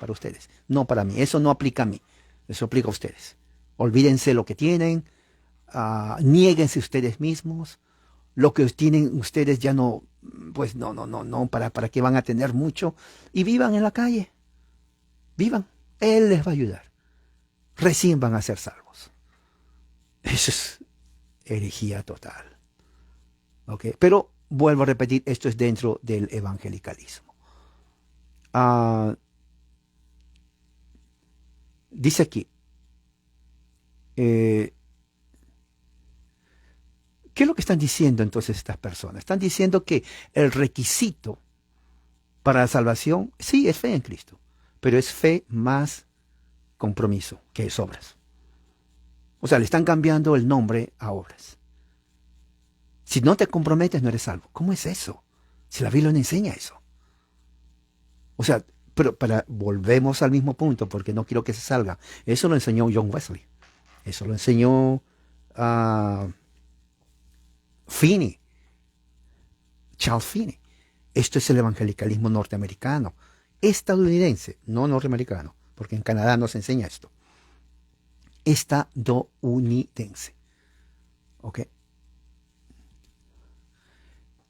no para mí. Eso no aplica a mí. Eso aplica a ustedes. Olvídense lo que tienen, niéguense ustedes mismos. Lo que tienen ustedes ya no, pues no, ¿para qué van a tener mucho? Y vivan en la calle, vivan, Él les va a ayudar, recién van a ser salvos. Eso es herejía total, ¿ok? Pero vuelvo a repetir, esto es dentro del evangelicalismo. Dice aquí, ¿qué es lo que están diciendo entonces estas personas? Están diciendo que el requisito para la salvación, sí, es fe en Cristo, pero es fe más compromiso, que es obras. O sea, le están cambiando el nombre a obras. Si no te comprometes, no eres salvo. ¿Cómo es eso? Si la Biblia no enseña eso. O sea, pero volvemos al mismo punto, porque no quiero que se salga. Eso lo enseñó John Wesley. Eso lo enseñó Finney, Charles Finney. Esto es el evangelicalismo norteamericano, estadounidense, no norteamericano, porque en Canadá no se enseña esto. Estadounidense. ¿Ok?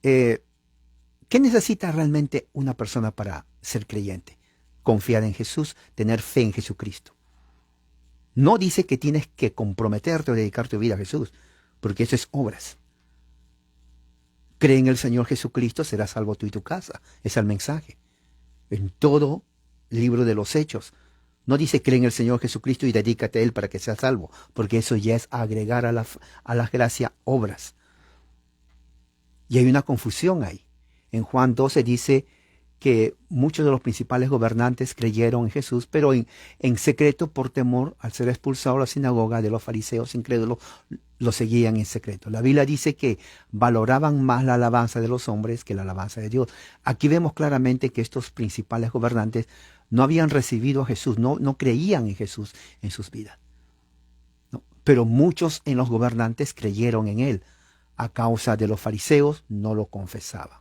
¿Qué necesita realmente una persona para ser creyente? Confiar en Jesús, tener fe en Jesucristo. No dice que tienes que comprometerte o dedicar tu vida a Jesús, porque eso es obras. Cree en el Señor Jesucristo, serás salvo tú y tu casa. Es el mensaje. En todo libro de los Hechos. No dice cree en el Señor Jesucristo y dedícate a Él para que seas salvo, porque eso ya es agregar a la gracia obras. Y hay una confusión ahí. En Juan 12 dice que muchos de los principales gobernantes creyeron en Jesús, pero en secreto por temor al ser expulsado a la sinagoga de los fariseos incrédulos, lo seguían en secreto. La Biblia dice que valoraban más la alabanza de los hombres que la alabanza de Dios. Aquí vemos claramente que estos principales gobernantes no habían recibido a Jesús, no creían en Jesús en sus vidas. ¿No? Pero muchos en los gobernantes creyeron en Él. A causa de los fariseos no lo confesaban.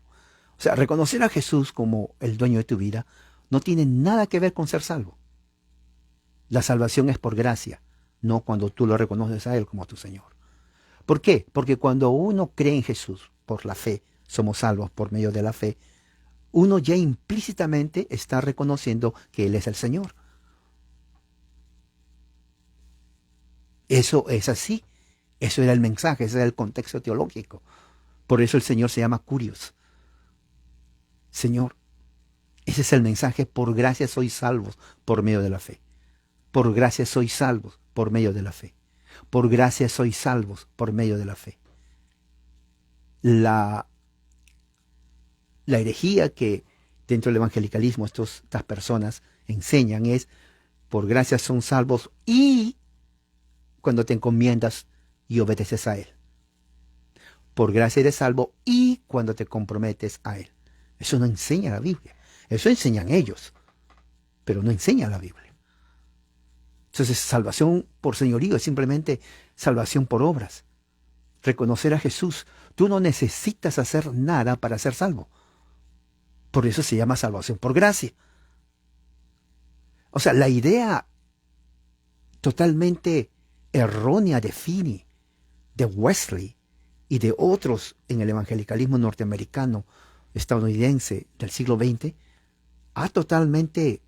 O sea, reconocer a Jesús como el dueño de tu vida no tiene nada que ver con ser salvo. La salvación es por gracia, no cuando tú lo reconoces a Él como tu Señor. ¿Por qué? Porque cuando uno cree en Jesús por la fe, somos salvos por medio de la fe, uno ya implícitamente está reconociendo que Él es el Señor. Eso es así. Eso era el mensaje, ese era el contexto teológico. Por eso el Señor se llama Curios. Señor, ese es el mensaje: por gracia sois salvos por medio de la fe. Por gracia sois salvos por medio de la fe. Por gracia sois salvos por medio de la fe. La herejía que dentro del evangelicalismo estas personas enseñan es: por gracia son salvos y cuando te encomiendas y obedeces a Él. Por gracia eres salvo y cuando te comprometes a Él. Eso no enseña la Biblia. Eso enseñan ellos, pero no enseña la Biblia. Entonces, salvación por señorío es simplemente salvación por obras. Reconocer a Jesús. Tú no necesitas hacer nada para ser salvo. Por eso se llama salvación por gracia. O sea, la idea totalmente errónea de Finney, de Wesley y de otros en el evangelicalismo norteamericano, estadounidense del siglo XX, ha totalmente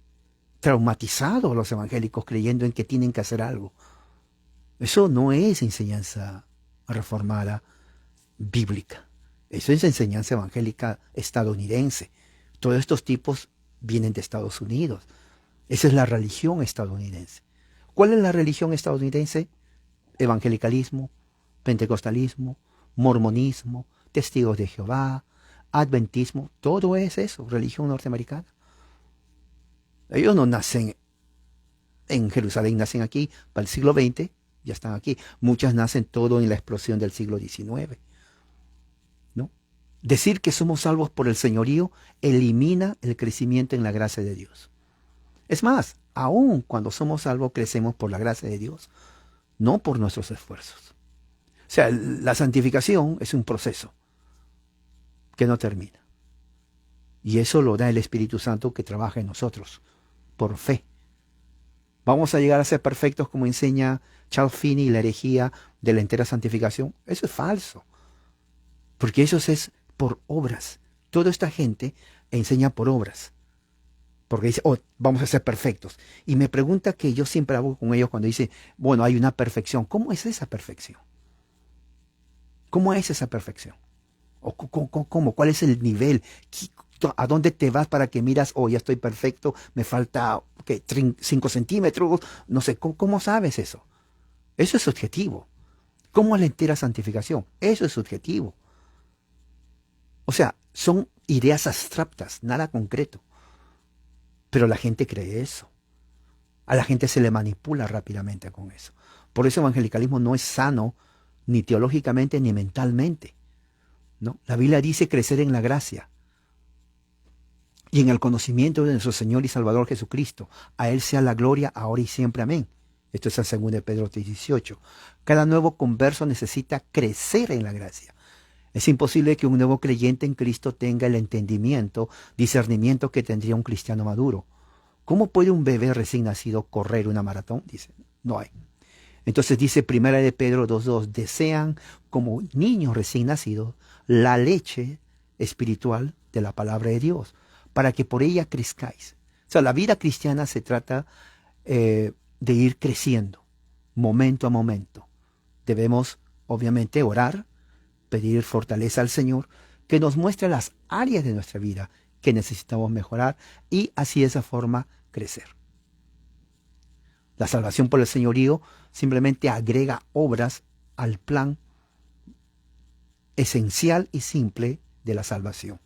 traumatizado a los evangélicos creyendo en que tienen que hacer algo. Eso no es enseñanza reformada bíblica. Eso es enseñanza evangélica estadounidense. Todos estos tipos vienen de Estados Unidos. Esa es la religión estadounidense. ¿Cuál es la religión estadounidense? Evangelicalismo, pentecostalismo, mormonismo, testigos de Jehová, adventismo. Todo es eso, religión norteamericana. Ellos no nacen en Jerusalén, nacen aquí para el siglo XX, ya están aquí. Muchas nacen todo en la explosión del siglo XIX. ¿No? Decir que somos salvos por el señorío elimina el crecimiento en la gracia de Dios. Es más, aún cuando somos salvos crecemos por la gracia de Dios, no por nuestros esfuerzos. O sea, la santificación es un proceso que no termina. Y eso lo da el Espíritu Santo que trabaja en nosotros, por fe. ¿Vamos a llegar a ser perfectos como enseña Charles Finney y la herejía de la entera santificación? Eso es falso. Porque eso es por obras. Toda esta gente enseña por obras. Porque dice, oh, vamos a ser perfectos. Y me pregunta que yo siempre hago con ellos cuando dice, bueno, hay una perfección. ¿Cómo es esa perfección? ¿Cómo es esa perfección? ¿Cómo? ¿Cuál es el nivel? ¿A dónde te vas para que miras, oh, ya estoy perfecto, me falta 5 centímetros? No sé, ¿cómo sabes eso? Eso es subjetivo. ¿Cómo es la entera santificación? Eso es subjetivo. O sea, son ideas abstractas, nada concreto. Pero la gente cree eso. A la gente se le manipula rápidamente con eso. Por eso el evangelicalismo no es sano ni teológicamente ni mentalmente, ¿no? La Biblia dice crecer en la gracia y en el conocimiento de nuestro Señor y Salvador Jesucristo. A Él sea la gloria ahora y siempre. Amén. Esto es en 2 Pedro 3:18. Cada nuevo converso necesita crecer en la gracia. Es imposible que un nuevo creyente en Cristo tenga el entendimiento, discernimiento que tendría un cristiano maduro. ¿Cómo puede un bebé recién nacido correr una maratón? Dice, no hay. Entonces dice 1 de Pedro 2:2, desean como niños recién nacidos la leche espiritual de la palabra de Dios, para que por ella crezcáis. O sea, la vida cristiana se trata de ir creciendo, momento a momento. Debemos, obviamente, orar, pedir fortaleza al Señor, que nos muestre las áreas de nuestra vida que necesitamos mejorar y así de esa forma crecer. La salvación por el señorío simplemente agrega obras al plan esencial y simple de la salvación.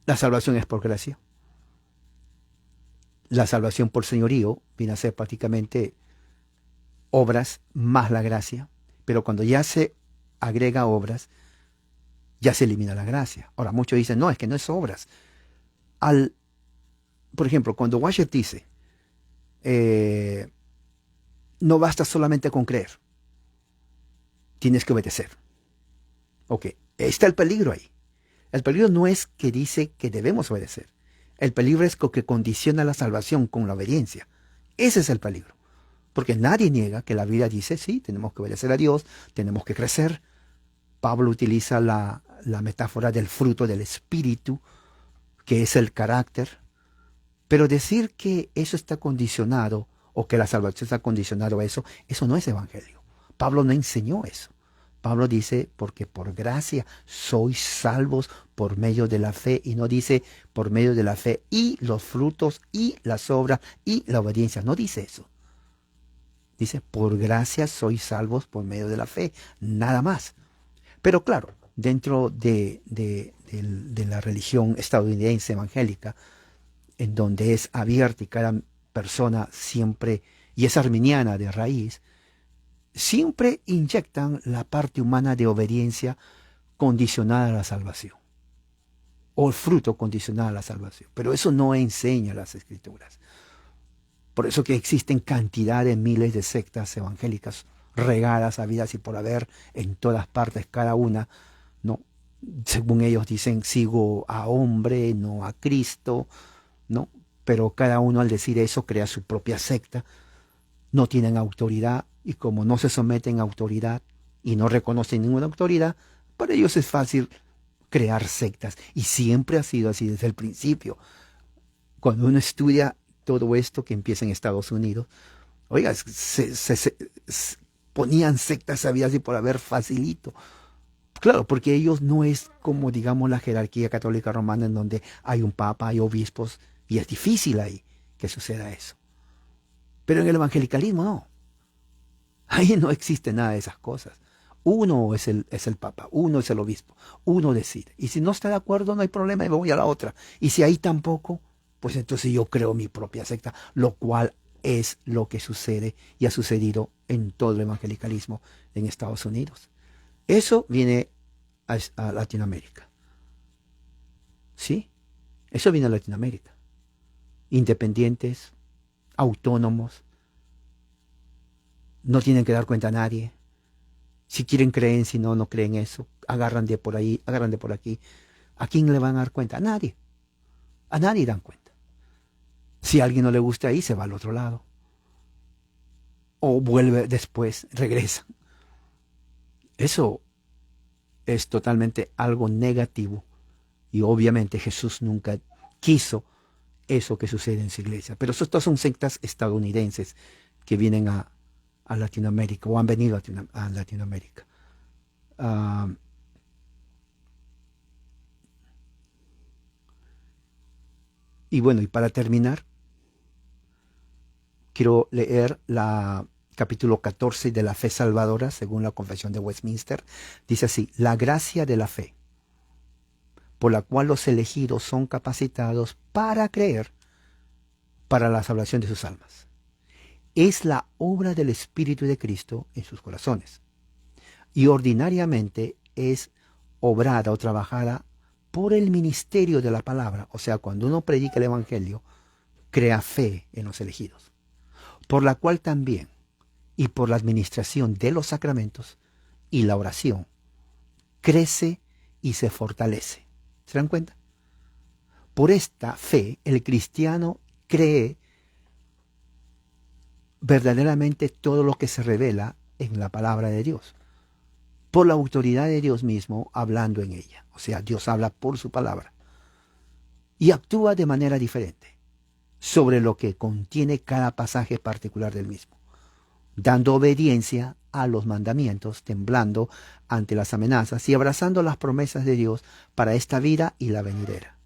La salvación es por gracia. La salvación por señorío viene a ser prácticamente obras más la gracia, pero cuando ya se agrega obras, ya se elimina la gracia. Ahora, muchos dicen, no, es que no es obras. Por ejemplo, cuando Washer dice, no basta solamente con creer, tienes que obedecer. Ok, está el peligro ahí. El peligro no es que dice que debemos obedecer. El peligro es que condiciona la salvación con la obediencia. Ese es el peligro. Porque nadie niega que la Biblia dice, sí, tenemos que obedecer a Dios, tenemos que crecer. Pablo utiliza la metáfora del fruto del Espíritu, que es el carácter. Pero decir que eso está condicionado o que la salvación está condicionado a eso, eso no es evangelio. Pablo no enseñó eso. Pablo dice, porque por gracia sois salvos por medio de la fe, y no dice por medio de la fe y los frutos y las obras y la obediencia. No dice eso. Dice, por gracia sois salvos por medio de la fe, nada más. Pero claro, dentro de la religión estadounidense evangélica, en donde es abierta y cada persona siempre, y es arminiana de raíz, siempre inyectan la parte humana de obediencia condicionada a la salvación, o el fruto condicionado a la salvación. Pero eso no enseña las escrituras. Por eso que existen cantidad de miles de sectas evangélicas regadas a vidas y por haber en todas partes, cada una, ¿no? Según ellos dicen, sigo a hombre, no a Cristo, ¿no? Pero cada uno al decir eso crea su propia secta, no tienen autoridad y como no se someten a autoridad y no reconocen ninguna autoridad, para ellos es fácil crear sectas y siempre ha sido así desde el principio. Cuando uno estudia todo esto que empieza en Estados Unidos, oiga, ponían sectas habidas y por haber facilito. Claro, porque ellos no es como, digamos, la jerarquía católica romana en donde hay un papa, hay obispos, y es difícil ahí que suceda eso. Pero en el evangelicalismo no. Ahí no existe nada de esas cosas. Uno es el papa, uno es el obispo, uno decide. Y si no está de acuerdo, no hay problema y me voy a la otra. Y si ahí tampoco, pues entonces yo creo mi propia secta, lo cual es lo que sucede y ha sucedido en todo el evangelicalismo en Estados Unidos. Eso viene a Latinoamérica. ¿Sí? Eso viene a Latinoamérica. Independientes, autónomos, no tienen que dar cuenta a nadie. Si quieren creen, si no, no creen eso. Agarran de por ahí, agarran de por aquí. ¿A quién le van a dar cuenta? A nadie. A nadie dan cuenta. Si a alguien no le gusta ahí, se va al otro lado. O vuelve después, regresa. Eso es totalmente algo negativo. Y obviamente Jesús nunca quiso eso que sucede en su iglesia. Pero estas son sectas estadounidenses que vienen a Latinoamérica o han venido a Latinoamérica. Y bueno, y para terminar, quiero leer la capítulo 14 de la fe salvadora, según la Confesión de Westminster. Dice así: la gracia de la fe, por la cual los elegidos son capacitados para creer para la salvación de sus almas, es la obra del Espíritu de Cristo en sus corazones, y ordinariamente es obrada o trabajada por el ministerio de la palabra. O sea, cuando uno predica el Evangelio, crea fe en los elegidos, por la cual también, y por la administración de los sacramentos y la oración, crece y se fortalece. ¿Se dan cuenta? Por esta fe, el cristiano cree verdaderamente todo lo que se revela en la palabra de Dios, por la autoridad de Dios mismo hablando en ella. O sea, Dios habla por su palabra y actúa de manera diferente sobre lo que contiene cada pasaje particular del mismo, dando obediencia a los mandamientos, temblando ante las amenazas y abrazando las promesas de Dios para esta vida y la venidera.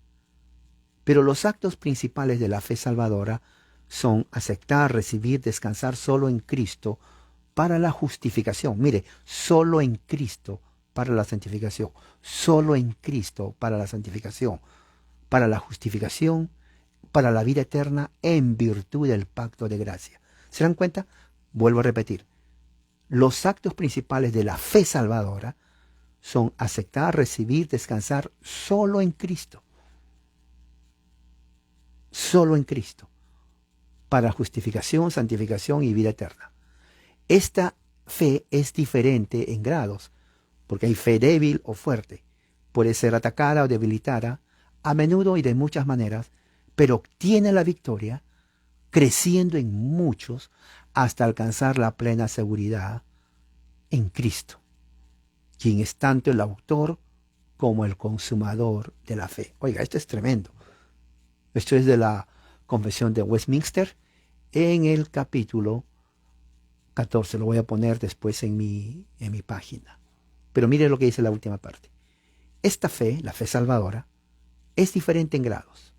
Pero los actos principales de la fe salvadora son aceptar, recibir, descansar solo en Cristo para la justificación. Mire, solo en Cristo para la santificación, solo en Cristo para la santificación, para la justificación, para la vida eterna en virtud del pacto de gracia. ¿Se dan cuenta? Vuelvo a repetir. Los actos principales de la fe salvadora son aceptar, recibir, descansar solo en Cristo. Solo en Cristo, para justificación, santificación y vida eterna. Esta fe es diferente en grados, porque hay fe débil o fuerte. Puede ser atacada o debilitada, a menudo y de muchas maneras, pero obtiene la victoria, creciendo en muchos hasta alcanzar la plena seguridad en Cristo, quien es tanto el autor como el consumador de la fe. Oiga, esto es tremendo. Esto es de la Confesión de Westminster, en el capítulo 14. Lo voy a poner después en mi página. Pero mire lo que dice la última parte. Esta fe, la fe salvadora, es diferente en grados,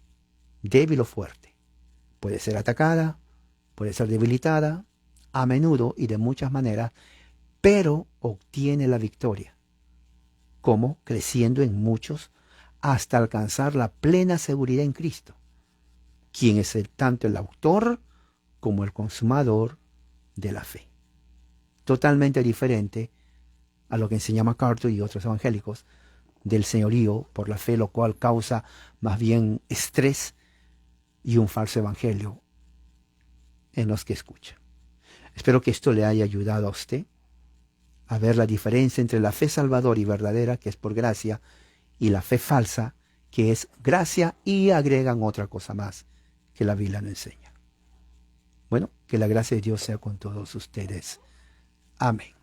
débil o fuerte. Puede ser atacada, puede ser debilitada, a menudo y de muchas maneras, pero obtiene la victoria. ¿Cómo? Creciendo en muchos hasta alcanzar la plena seguridad en Cristo, quien es tanto el autor como el consumador de la fe. Totalmente diferente a lo que enseña MacArthur y otros evangélicos del señorío por la fe, lo cual causa más bien estrés y un falso evangelio en los que escuchan. Espero que esto le haya ayudado a usted a ver la diferencia entre la fe salvadora y verdadera, que es por gracia, y la fe falsa, que es gracia y agregan otra cosa más que la Biblia no enseña. Bueno, que la gracia de Dios sea con todos ustedes. Amén.